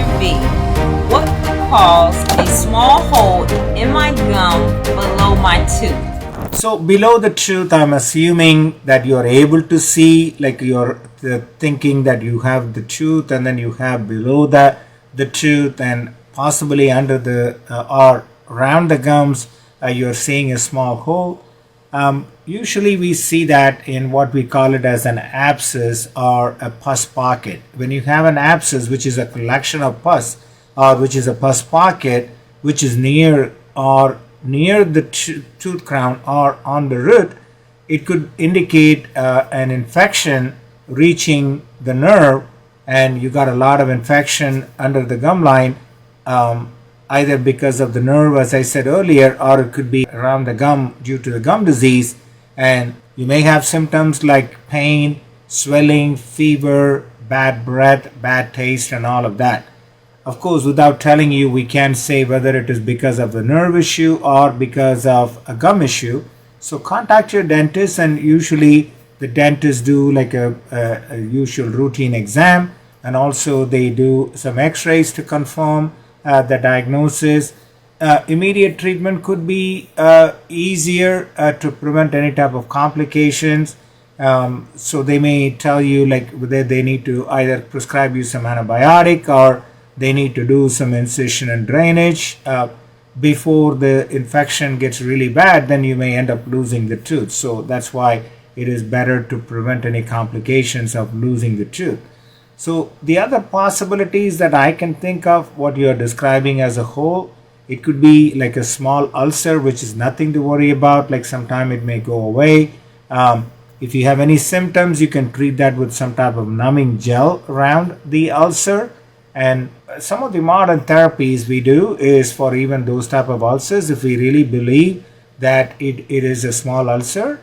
question be? What could cause a small hole in my gum below my tooth? So below the tooth, I'm assuming that you're able to see, like you're thinking that you have the tooth and then you have below the tooth and possibly under the or around the gums, you're seeing a small hole. Usually we see that in what we call it as an abscess or a pus pocket. When you have an abscess, which is a collection of pus, or which is a pus pocket, which is near the tooth crown or on the root, it could indicate an infection reaching the nerve, and you got a lot of infection under the gum line, either because of the nerve, as I said earlier, or it could be around the gum due to the gum disease. And you may have symptoms like pain, swelling, fever, bad breath, bad taste, and all of that. Of course, without telling you, we can't say whether it is because of the nerve issue or because of a gum issue. So contact your dentist, and usually the dentists do like a usual routine exam, and also they do some x-rays to confirm the diagnosis. Immediate treatment could be easier to prevent any type of complications. So they may tell you like whether they need to either prescribe you some antibiotic or they need to do some incision and drainage before the infection gets really bad. Then you may end up losing the tooth. So that's why it is better to prevent any complications of losing the tooth. So the other possibilities that I can think of, what you're describing as a hole, it could be like a small ulcer, which is nothing to worry about. Like sometime it may go away. If you have any symptoms, you can treat that with some type of numbing gel around the ulcer. And some of the modern therapies we do is for even those type of ulcers, if we really believe that it is a small ulcer,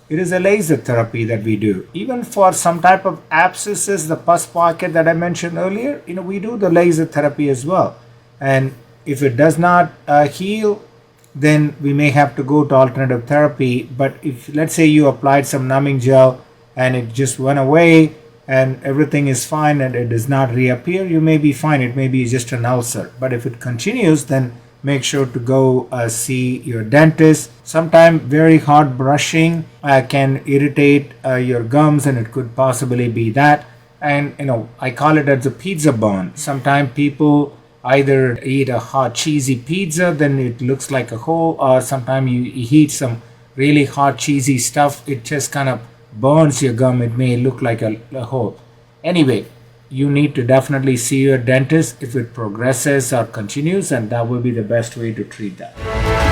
it is a laser therapy that we do. Even for some type of abscesses, the pus pocket that I mentioned earlier, we do the laser therapy as well. And if it does not heal, then we may have to go to alternative therapy. But if, let's say, you applied some numbing gel and it just went away and everything is fine and it does not reappear, you may be fine. It may be just an ulcer. But if it continues, then make sure to go see your dentist. Sometimes very hard brushing can irritate your gums, and it could possibly be that. And I call it as a pizza burn. Sometimes people either eat a hot cheesy pizza, then it looks like a hole, or sometimes you eat some really hot cheesy stuff, it just kind of burns your gum. It may look like a hole. Anyway, you need to definitely see your dentist if it progresses or continues, and that will be the best way to treat that.